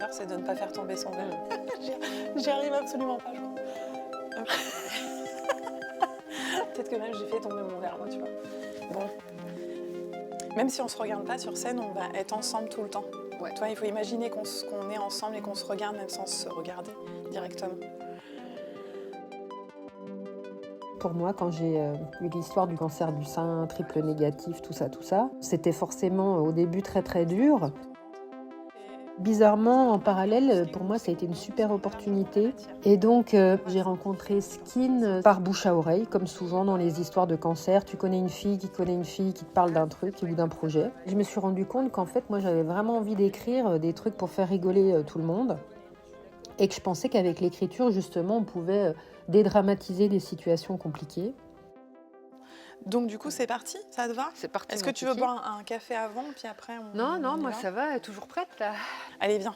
cœur, c'est de ne pas faire tomber son verre. J'y arrive absolument pas, je crois. Peut-être que même j'ai fait tomber mon verre, moi, tu vois. Bon. Même si on se regarde pas sur scène, on va être ensemble tout le temps. Ouais. Toi, il faut imaginer qu'on est ensemble et qu'on se regarde même sans se regarder directement. Pour moi, quand j'ai eu l'histoire du cancer du sein, triple négatif, tout ça, c'était forcément au début très très dur. Bizarrement, en parallèle, pour moi, ça a été une super opportunité. Et donc, j'ai rencontré Skin par bouche à oreille, comme souvent dans les histoires de cancer. Tu connais une fille qui connaît une fille qui te parle d'un truc ou d'un projet. Je me suis rendu compte qu'en fait, moi, j'avais vraiment envie d'écrire des trucs pour faire rigoler tout le monde. Et que je pensais qu'avec l'écriture, justement, on pouvait dédramatiser des situations compliquées. Donc du coup, c'est parti, ça te va? C'est parti. Est-ce que tu veux boire un café avant, puis après on... Non, on y moi va ça va, toujours prête là. Allez, viens.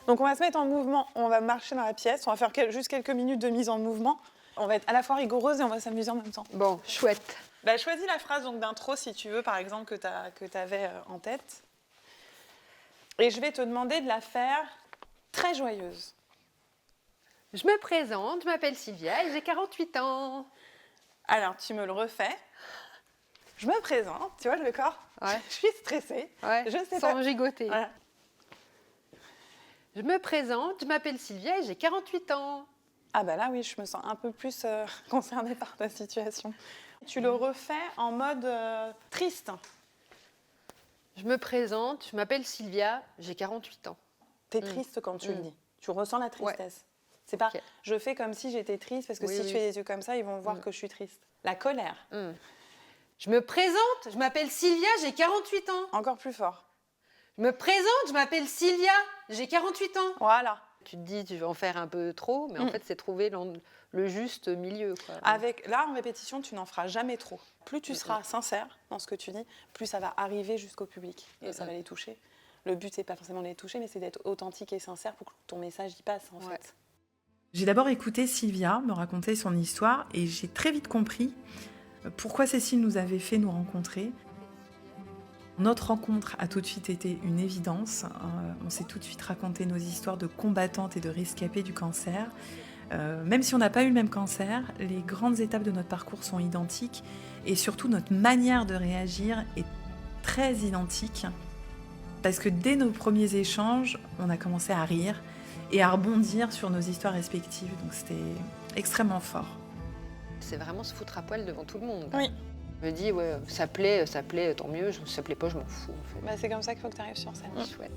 Donc on va se mettre en mouvement, on va marcher dans la pièce, on va faire juste quelques minutes de mise en mouvement. On va être à la fois rigoureuse et on va s'amuser en même temps. Bon, chouette. Bah, choisis la phrase donc, d'intro si tu veux, par exemple, que tu avais en tête. Et je vais te demander de la faire très joyeuse. Je me présente, je m'appelle Sylvia et j'ai 48 ans. Alors, tu me le refais. Je me présente, tu vois le corps? Ouais. Je suis stressée. Ouais, Je sais sans pas. gigoter. Voilà. Je me présente, je m'appelle Sylvia et j'ai 48 ans. Ah bah là oui, je me sens un peu plus concernée par ta situation. Tu le refais en mode triste. Je me présente, je m'appelle Sylvia, j'ai 48 ans. T'es triste quand tu le dis. Tu ressens la tristesse. Ouais. C'est pas Ok. je fais comme si j'étais triste parce que si tu fais des yeux comme ça, ils vont voir que je suis triste. La colère. Je me présente, je m'appelle Sylvia, j'ai 48 ans. Encore plus fort. Je me présente, je m'appelle Sylvia, j'ai 48 ans. Voilà. Tu te dis, tu vas en faire un peu trop, mais en fait, c'est trouver le juste milieu. Quoi. Là, en répétition, tu n'en feras jamais trop. Plus tu seras sincère dans ce que tu dis, plus ça va arriver jusqu'au public et ça va les toucher. Le but, c'est pas forcément de les toucher, mais c'est d'être authentique et sincère pour que ton message y passe, en fait. J'ai d'abord écouté Sylvia me raconter son histoire et j'ai très vite compris pourquoi Cécile nous avait fait nous rencontrer. Notre rencontre a tout de suite été une évidence. On s'est tout de suite raconté nos histoires de combattantes et de rescapées du cancer. Même si on n'a pas eu le même cancer, les grandes étapes de notre parcours sont identiques et surtout notre manière de réagir est très identique. Parce que dès nos premiers échanges, on a commencé à rire et à rebondir sur nos histoires respectives. Donc c'était extrêmement fort. C'est vraiment se foutre à poil devant tout le monde. Oui. Je me dis, ouais, ça plaît, tant mieux. Ça plaît pas, je m'en fous. En fait. Bah, c'est comme ça qu'il faut que tu arrives sur scène. Chouette.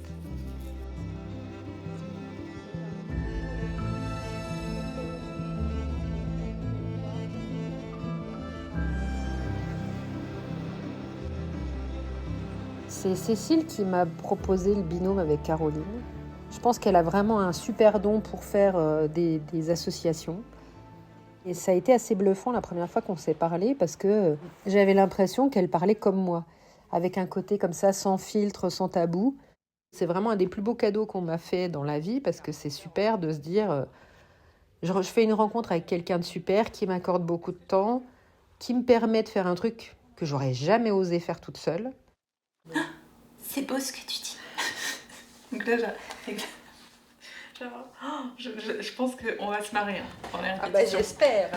C'est Cécile qui m'a proposé le binôme avec Caroline. Je pense qu'elle a vraiment un super don pour faire des associations. Et ça a été assez bluffant la première fois qu'on s'est parlé parce que j'avais l'impression qu'elle parlait comme moi, avec un côté comme ça, sans filtre, sans tabou. C'est vraiment un des plus beaux cadeaux qu'on m'a fait dans la vie parce que c'est super de se dire je fais une rencontre avec quelqu'un de super qui m'accorde beaucoup de temps, qui me permet de faire un truc que j'aurais jamais osé faire toute seule. C'est beau ce que tu dis. Donc là, je pense qu'on va se marrer dans la répétition. J'espère.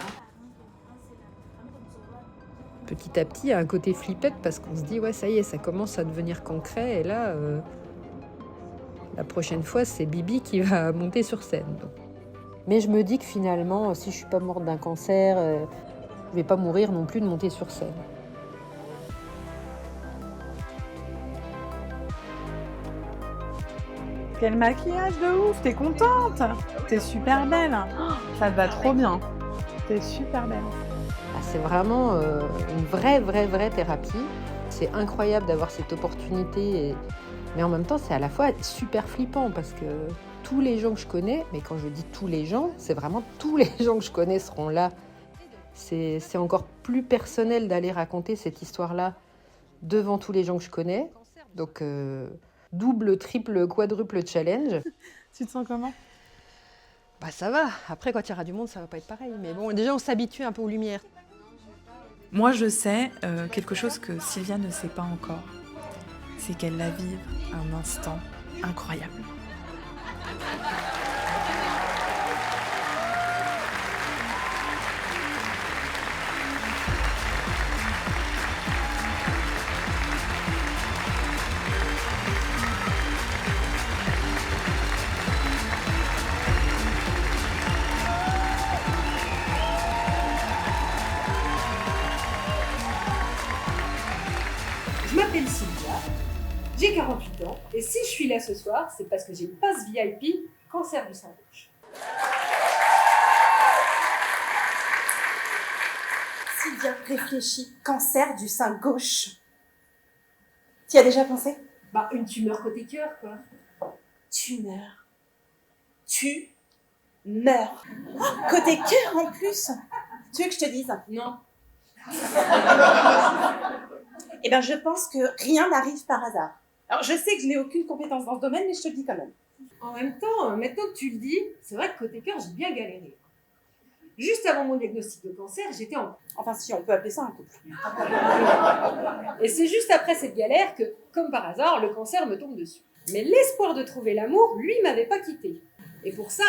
Petit à petit, il y a un côté flippette parce qu'on se dit, ouais, ça y est, ça commence à devenir concret. Et là, la prochaine fois, c'est Bibi qui va monter sur scène. Donc. Mais je me dis que finalement, si je suis pas morte d'un cancer, je vais pas mourir non plus de monter sur scène. Quel maquillage de ouf, t'es contente? T'es super belle. Ça te va trop bien. T'es super belle. C'est vraiment une vraie thérapie. C'est incroyable d'avoir cette opportunité. Mais en même temps, c'est à la fois super flippant parce que tous les gens que je connais, mais quand je dis tous les gens, c'est vraiment tous les gens que je connais seront là. C'est encore plus personnel d'aller raconter cette histoire-là devant tous les gens que je connais. Donc, double, triple, quadruple challenge. Tu te sens comment? Bah ça va. Après, quand il y aura du monde, ça va pas être pareil. Mais bon, déjà, on s'habitue un peu aux lumières. Moi, je sais quelque chose que Sylvia ne sait pas encore. C'est qu'elle va vivre un instant incroyable. là ce soir, c'est parce que j'ai une passe VIP cancer du sein gauche. Sylvia réfléchit, cancer du sein gauche. Tu y as déjà pensé? Bah, une tumeur côté cœur, quoi. Tumeur. Tu meurs. Oh, côté cœur en plus. Tu veux que je te dise? Non. Eh bien, je pense que rien n'arrive par hasard. Alors, je sais que je n'ai aucune compétence dans ce domaine, mais je te le dis quand même. En même temps, maintenant que tu le dis, c'est vrai que côté cœur, j'ai bien galéré. Juste avant mon diagnostic de cancer, j'étais en... Enfin, si on peut appeler ça un couple. Et c'est juste après cette galère que, comme par hasard, le cancer me tombe dessus. Mais l'espoir de trouver l'amour, lui, m'avait pas quitté. Et pour ça,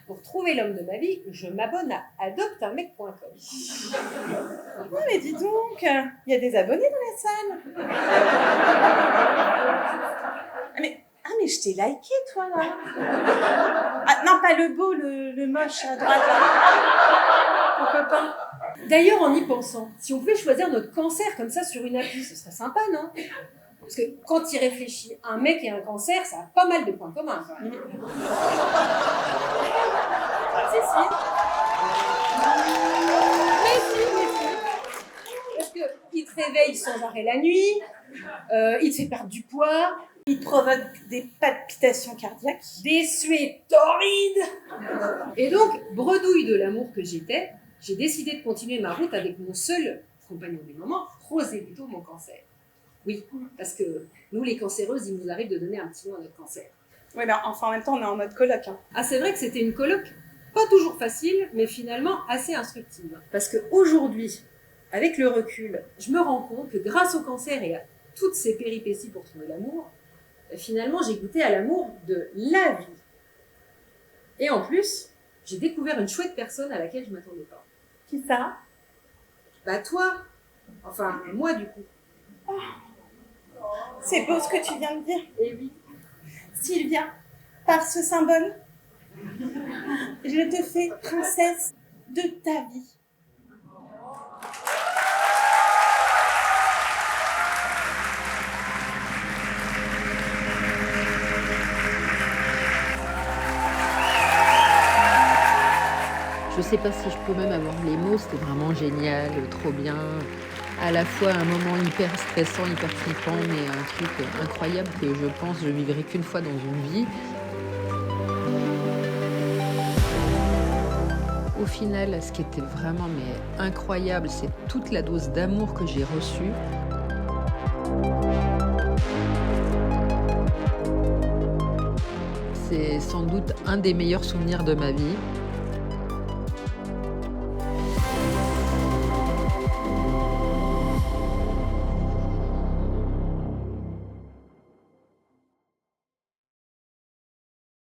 pour trouver l'homme de ma vie, je m'abonne à adopteunmec.com. Ah, mais dis donc, il y a des abonnés dans la salle. Ah, mais je t'ai liké, toi, là. Ah, non, pas le beau, le moche à droite, là. Ton copain. D'ailleurs, en y pensant, si on pouvait choisir notre cancer comme ça sur une appli, ce serait sympa, non? Parce que quand il réfléchit, un mec et un cancer, ça a pas mal de points communs. Si. Parce qu'il te réveille sans arrêt la nuit, il te fait perdre du poids, Il provoque des palpitations cardiaques. des suées torrides. Et donc, bredouille de l'amour que j'étais, j'ai décidé de continuer ma route avec mon seul compagnon du moment, Roséluto, mon cancer. Oui, parce que nous, les cancéreuses, il nous arrive de donner un petit nom à notre cancer. Oui, mais enfin, en même temps, on est en mode coloc. Hein. Ah, c'est vrai que c'était une coloc pas toujours facile, mais finalement assez instructive. Parce qu'aujourd'hui, avec le recul, je me rends compte que grâce au cancer et à toutes ces péripéties pour trouver l'amour, finalement, j'ai goûté à l'amour de la vie. Et en plus, j'ai découvert une chouette personne à laquelle je ne m'attendais pas. Qui ça? Bah toi. Enfin, moi du coup. C'est beau ce que tu viens de dire. Et oui. Sylvia, par ce symbole, je te fais princesse de ta vie. Je sais pas si je peux même avoir les mots, c'était vraiment génial, trop bien. À la fois un moment hyper stressant, hyper flippant, mais un truc incroyable que je pense je vivrai qu'une fois dans une vie. Au final, ce qui était vraiment incroyable, c'est toute la dose d'amour que j'ai reçue. C'est sans doute un des meilleurs souvenirs de ma vie.